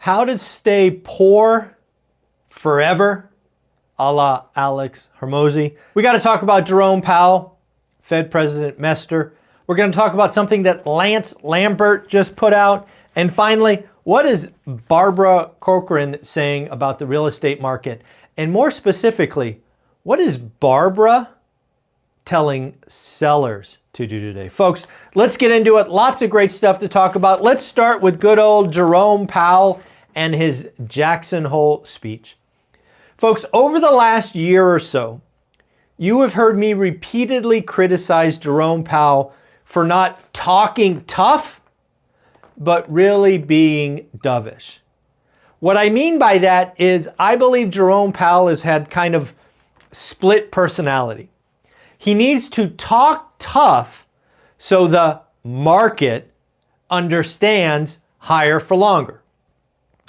How to stay poor forever, a la Alex Hormozi. We got to talk about Jerome Powell, Fed President Mester. We're going to talk about something that Lambert just put out. And finally, what is Barbara Corcoran saying about the real estate market? And more specifically, what is Barbara telling sellers to do today? Folks, let's get into it. Lots of great stuff to talk about. Let's start with good old Jerome Powell and his Jackson Hole speech. Folks, over the last year or so, you have heard me repeatedly criticize Jerome Powell for not talking tough, but really being dovish. What I mean by that is I believe Jerome Powell has had kind of split personality. He needs to talk tough so the market understands higher for longer.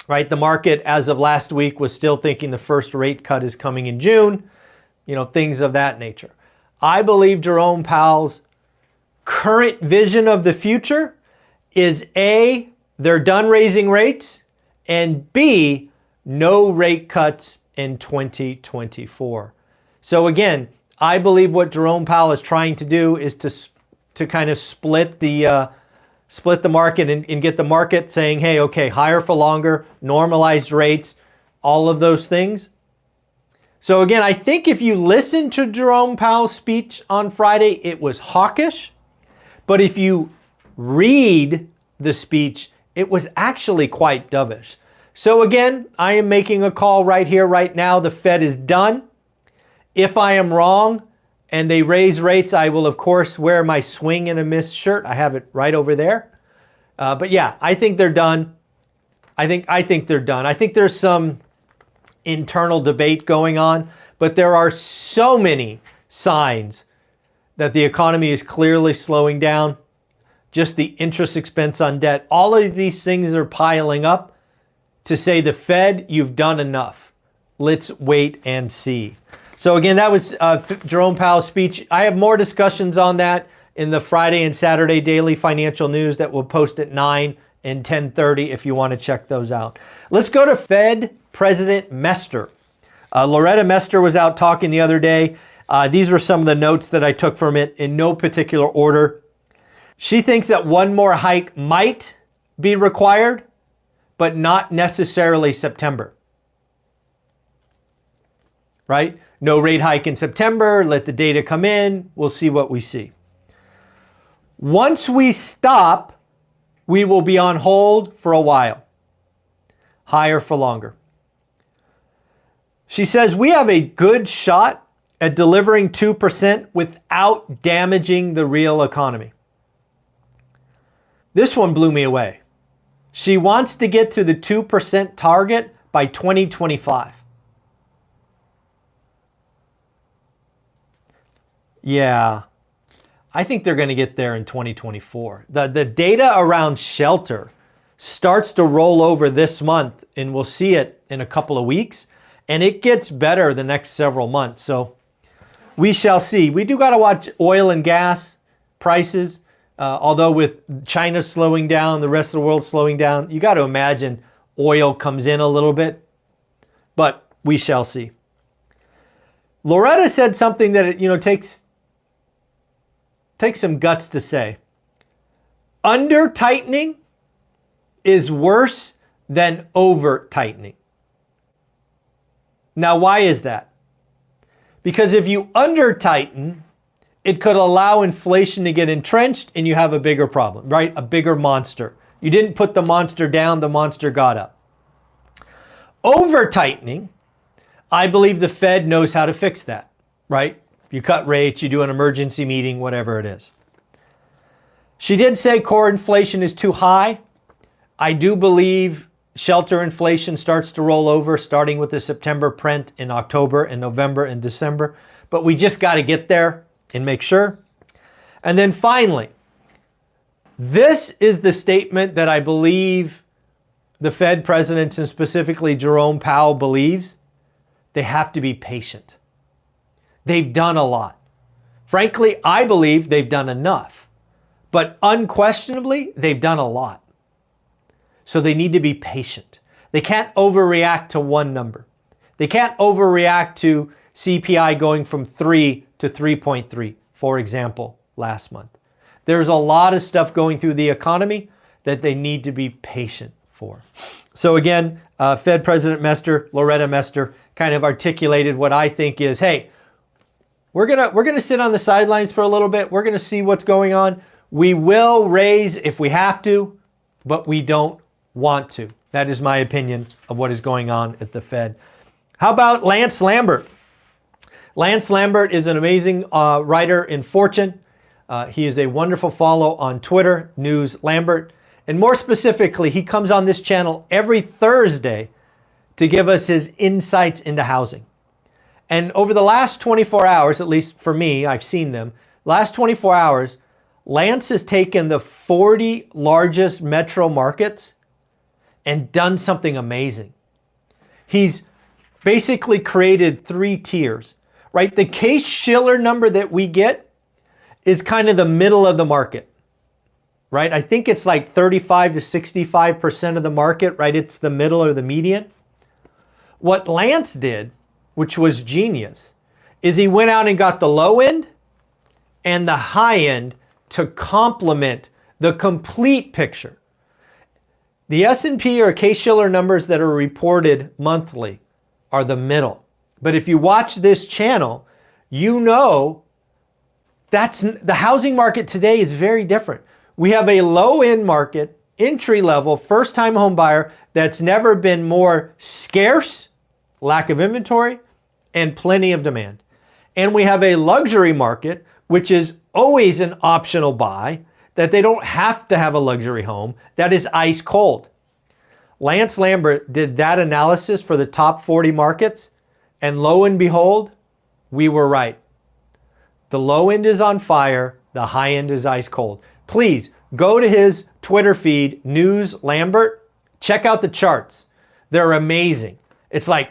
Right? The market, as of last week, was still thinking the first rate cut is coming in June, things of that nature. I believe Jerome Powell's current vision of the future is A, they're done raising rates, and B, no rate cuts in 2024. So again, I believe what Jerome Powell is trying to do is to kind of split the market and get the market saying, hey, okay, higher for longer, normalized rates, all of those things. So again, I think if you listen to Jerome Powell's speech on Friday, it was hawkish. But if you read the speech, it was actually quite dovish. So again, I am making a call right here, right now. The Fed is done. If I am wrong and they raise rates, I will, of course, wear my swing and a miss shirt. I have it right over there. But yeah, I think they're done. I think they're done. I think there's some internal debate going on, but there are so many signs that the economy is clearly slowing down. Just the interest expense on debt. All of these things are piling up to say, the Fed, you've done enough. Let's wait and see. So again, that was Jerome Powell's speech. I have more discussions on that in the Friday and Saturday daily financial news that we'll post at 9 and 10:30 if you want to check those out. Let's go to Fed President Mester. Loretta Mester was out talking the other day. These were some of the notes that I took from it in no particular order. She thinks that one more hike might be required, but not necessarily September. Right? No rate hike in September. Let the data come in. We'll see what we see. Once we stop, we will be on hold for a while. Higher for longer. She says we have a good shot at delivering 2% without damaging the real economy. This one blew me away. She wants to get to the 2% target by 2025. Yeah, I think they're going to get there in 2024. The data around shelter starts to roll over this month, and we'll see it in a couple of weeks, and it gets better the next several months. So we shall see. We do got to watch oil and gas prices. Although with China slowing down, the rest of the world slowing down, you got to imagine oil comes in a little bit, but we shall see. Loretta said something that takes some guts to say. Under tightening is worse than over tightening. Now, why is that? Because if you under tighten, it could allow inflation to get entrenched and you have a bigger problem, right? A bigger monster. You didn't put the monster down, the monster got up. Over tightening, I believe the Fed knows how to fix that, right? You cut rates, you do an emergency meeting, whatever it is. She did say core inflation is too high. I do believe shelter inflation starts to roll over, starting with the September print in October and November and December. But we just got to get there and make sure. And then finally, this is the statement that I believe the Fed presidents and specifically Jerome Powell believes. They have to be patient. They've done a lot. Frankly, I believe they've done enough. But unquestionably, they've done a lot. So they need to be patient. They can't overreact to one number. They can't overreact to CPI going from 3 to 3.3, for example, last month. There's a lot of stuff going through the economy that they need to be patient for. So again, Fed President Mester, Loretta Mester, kind of articulated what I think is, hey, we're gonna sit on the sidelines for a little bit. We're gonna see what's going on. We will raise if we have to, but we don't want to. That is my opinion of what is going on at the Fed. How about Lance Lambert? Lance Lambert is an amazing writer in Fortune. He is a wonderful follow on Twitter, News Lambert. And more specifically, he comes on this channel every Thursday to give us his insights into housing. And over the last 24 hours, at least for me, I've seen them, last 24 hours, Lance has taken the 40 largest metro markets and done something amazing. He's basically created 3 tiers, right? The Case-Shiller number that we get is kind of the middle of the market, right? I think it's like 35 to 65% of the market, right? It's the middle or the median. What Lance did, which was genius, is he went out and got the low end and the high end to complement the complete picture. The S&P or Case-Shiller numbers that are reported monthly are the middle. But if you watch this channel, you know that's the housing market today is very different. We have a low-end market, entry-level, first-time home buyer that's never been more scarce, lack of inventory, and plenty of demand. And we have a luxury market, which is always an optional buy, that they don't have to have a luxury home, that is ice cold. Lance Lambert did that analysis for the top 40 markets, and lo and behold, we were right. The low end is on fire, the high end is ice cold. Please go to his Twitter feed, News Lambert, check out the charts. They're amazing. It's like,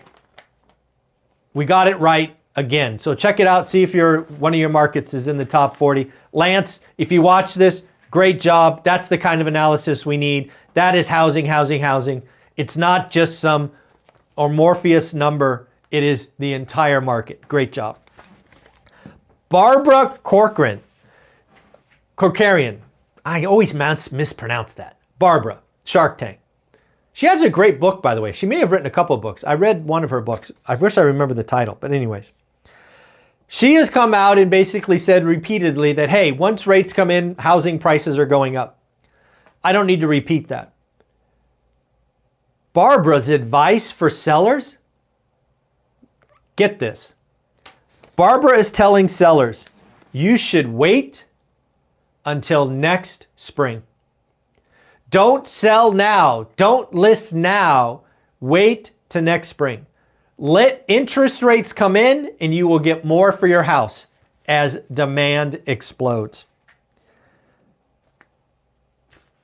we got it right again. So check it out. See if one of your markets is in the top 40. Lance, if you watch this, great job. That's the kind of analysis we need. That is housing, housing, housing. It's not just some amorphous number. It is the entire market. Great job. Barbara Corcoran. I always mispronounce that. Barbara, Shark Tank. She has a great book, by the way. She may have written a couple of books. I read one of her books. I wish I remember the title, but anyways. She has come out and basically said repeatedly that, hey, once rates come in, housing prices are going up. I don't need to repeat that. Barbara's advice for sellers? Get this. Barbara is telling sellers, you should wait until next spring. Don't sell now. Don't list now. Wait to next spring. Let interest rates come in and you will get more for your house as demand explodes.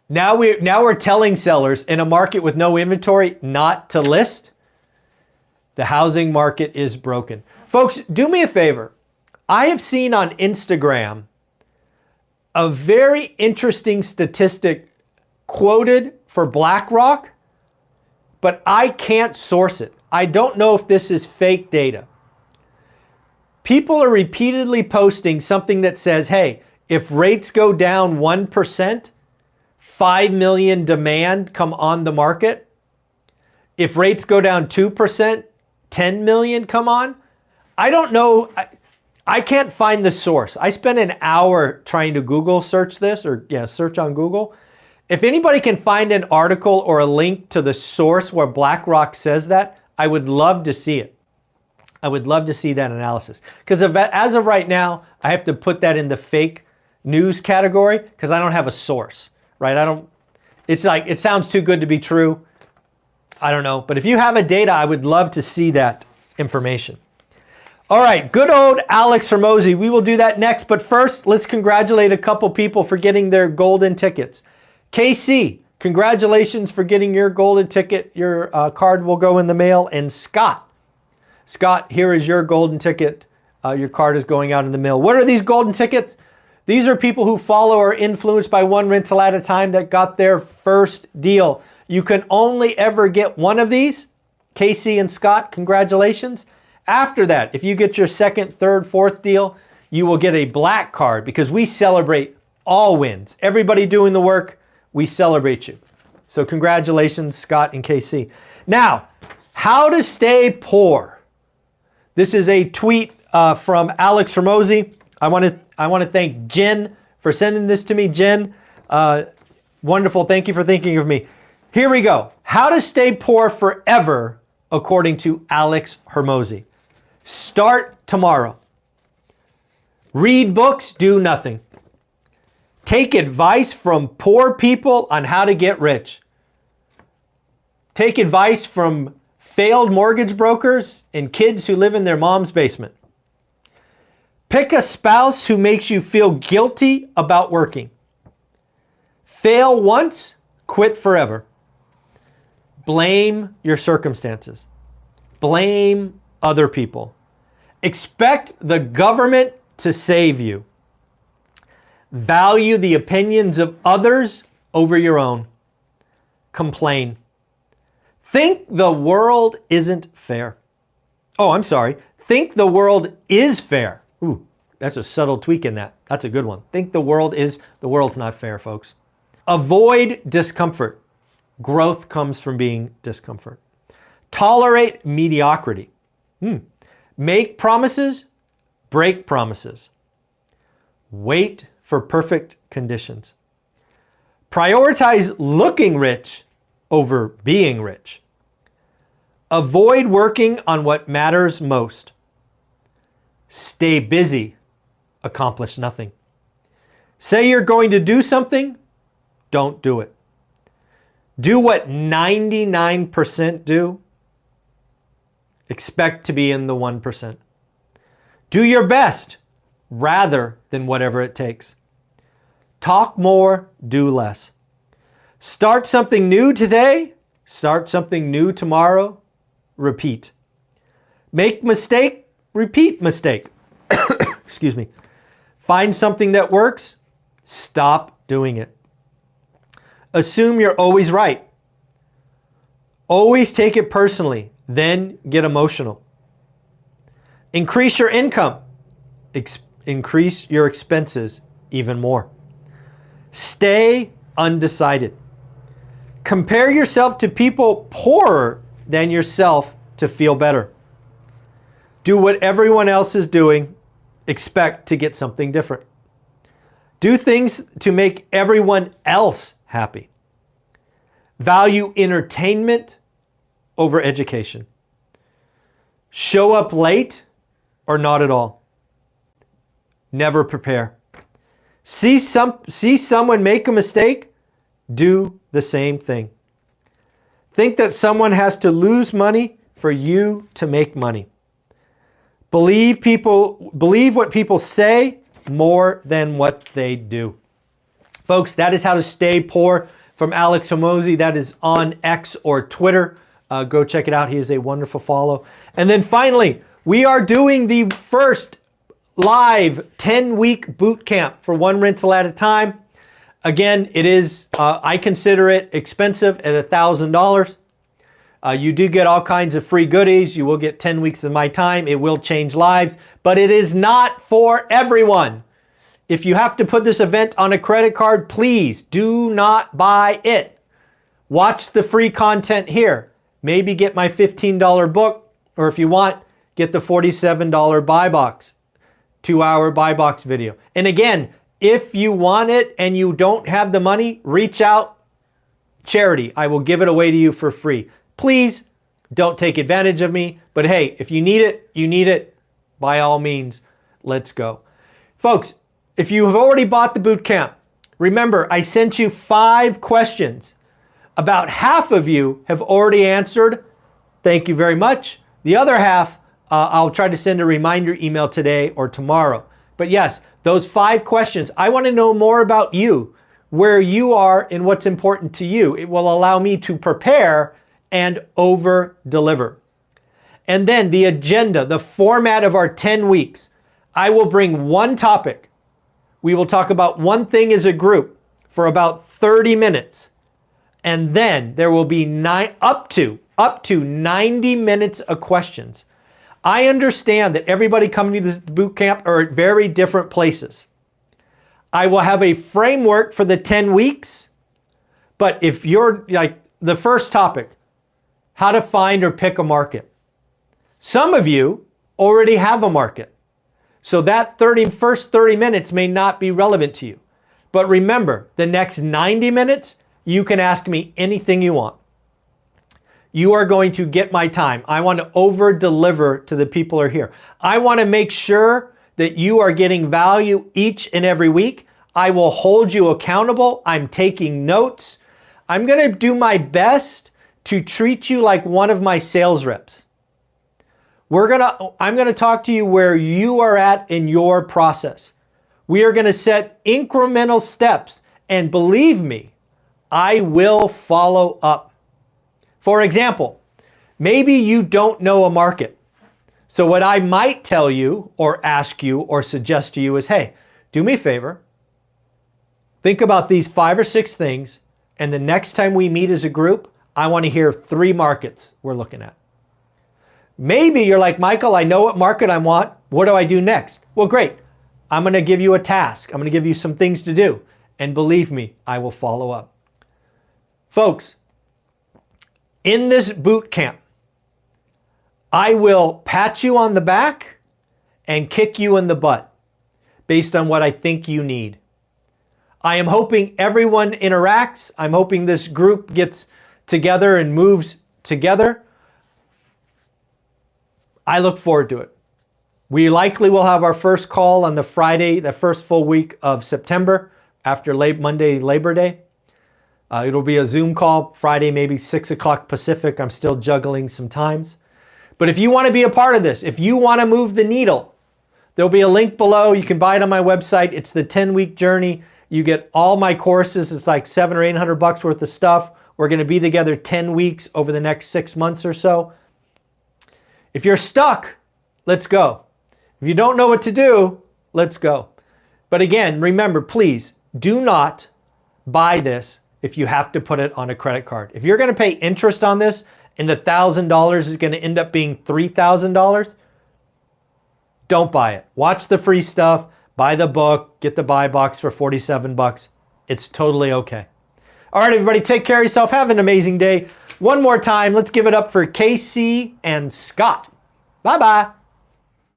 Now we're telling sellers in a market with no inventory not to list. The housing market is broken. Folks, do me a favor. I have seen on Instagram a very interesting statistic quoted for BlackRock, but I can't source it. I don't know if this is fake data. People are repeatedly posting something that says, hey, if rates go down 1%, 5 million demand come on the market. If rates go down 2%, 10 million come on. I don't know. I can't find the source. I spent an hour trying to Google search this, or search on Google. If anybody can find an article or a link to the source where BlackRock says that, I would love to see it. I would love to see that analysis. Because as of right now, I have to put that in the fake news category because I don't have a source, right? It's like, it sounds too good to be true. I don't know. But if you have a data, I would love to see that information. All right, good old Alex Hormozi. We will do that next. But first, let's congratulate a couple people for getting their golden tickets. KC, congratulations for getting your golden ticket. Your card will go in the mail. And Scott, here is your golden ticket. Your card is going out in the mail. What are these golden tickets? These are people who follow or influenced by one rental at a time that got their first deal. You can only ever get one of these. Casey and Scott, congratulations. After that, if you get your second, third, fourth deal, you will get a black card because we celebrate all wins. Everybody doing the work, we celebrate you. So congratulations, Scott and Casey. Now, how to stay poor. This is a tweet from Alex Hermosi. I want to thank Jen for sending this to me. Jen, wonderful. Thank you for thinking of me. Here we go. How to stay poor forever, according to Alex Hermosi. Start tomorrow. Read books, do nothing. Take advice from poor people on how to get rich. Take advice from failed mortgage brokers and kids who live in their mom's basement. Pick a spouse who makes you feel guilty about working. Fail once, quit forever. Blame your circumstances. Blame other people. Expect the government to save you. Value the opinions of others over your own. Complain. Think the world isn't fair. Oh, I'm sorry. Think the world is fair. Ooh, that's a subtle tweak in that. That's a good one. Think the world's not fair, folks. Avoid discomfort. Growth comes from being discomfort. Tolerate mediocrity. Make promises, break promises. Wait for perfect conditions. Prioritize looking rich over being rich. Avoid working on what matters most. Stay busy, accomplish nothing. Say you're going to do something, don't do it. Do what 99% do. Expect to be in the 1%. Do your best rather than whatever it takes. Talk more, do less. Start something new today, start something new tomorrow, repeat. Make mistake, repeat mistake. Excuse me. Find something that works, stop doing it. Assume you're always right. Always take it personally, then get emotional. Increase your income. Increase your expenses even more. Stay undecided. Compare yourself to people poorer than yourself to feel better. Do what everyone else is doing. Expect to get something different. Do things to make everyone else happy. Value entertainment over education. Show up late or not at all. Never prepare. See someone make a mistake, do the same thing. Think that someone has to lose money for you to make money. Believe what people say more than what they do. Folks, that is how to stay poor from Alex Hermosi. That is on X or Twitter. Go check it out. He is a wonderful follow. And then finally, we are doing the first live 10-week boot camp for one rental at a time. Again, it is, I consider it expensive at $1,000. You do get all kinds of free goodies. You will get 10 weeks of my time. It will change lives, but it is not for everyone. If you have to put this event on a credit card, please do not buy it. Watch the free content here. Maybe get my $15 book, or if you want, get the $47 buy box, 2-hour buy box video. And again, if you want it and you don't have the money, reach out. Charity, I will give it away to you for free. Please don't take advantage of me. But hey, if you need it, you need it. By all means, let's go. Folks, if you have already bought the boot camp, remember I sent you 5 questions. About half of you have already answered. Thank you very much. The other half, I'll try to send a reminder email today or tomorrow. But yes, those 5 questions, I want to know more about you, where you are and what's important to you. It will allow me to prepare and over-deliver. And then the agenda, the format of our 10 weeks. I will bring one topic. We will talk about one thing as a group for about 30 minutes. And then there will be up to 90 minutes of questions. I understand that everybody coming to this boot camp are at very different places. I will have a framework for the 10 weeks, but if you're like the first topic, how to find or pick a market. Some of you already have a market. So that first 30 minutes may not be relevant to you. But remember, the next 90 minutes, you can ask me anything you want. You are going to get my time. I want to over-deliver to the people who are here. I want to make sure that you are getting value each and every week. I will hold you accountable. I'm taking notes. I'm going to do my best to treat you like one of my sales reps. I'm going to talk to you where you are at in your process. We are going to set incremental steps, and believe me, I will follow up. For example, maybe you don't know a market. So what I might tell you or ask you or suggest to you is, hey, do me a favor. Think about these 5 or 6 things, and the next time we meet as a group, I want to hear 3 markets we're looking at. Maybe you're like, Michael, I know what market I want. What do I do next? Well, great. I'm going to give you a task. I'm going to give you some things to do. And believe me, I will follow up. Folks, in this boot camp, I will pat you on the back and kick you in the butt based on what I think you need. I am hoping everyone interacts. I'm hoping this group gets together and moves together. I look forward to it. We likely will have our first call on the Friday, the first full week of September after Monday, Labor Day. It'll be a Zoom call Friday, maybe 6 o'clock Pacific. I'm still juggling some times. But if you want to be a part of this, if you want to move the needle, there'll be a link below. You can buy it on my website. It's the 10-week journey. You get all my courses. It's like $700 or $800 worth of stuff. We're going to be together 10 weeks over the next 6 months or so. If you're stuck, let's go. If you don't know what to do, let's go. But again, remember, please do not buy this if you have to put it on a credit card. If you're going to pay interest on this and the $1,000 is going to end up being $3,000, don't buy it. Watch the free stuff, buy the book, get the buy box for $47. It's totally okay. All right, everybody, take care of yourself. Have an amazing day. One more time, let's give it up for Casey and Scott. Bye-bye.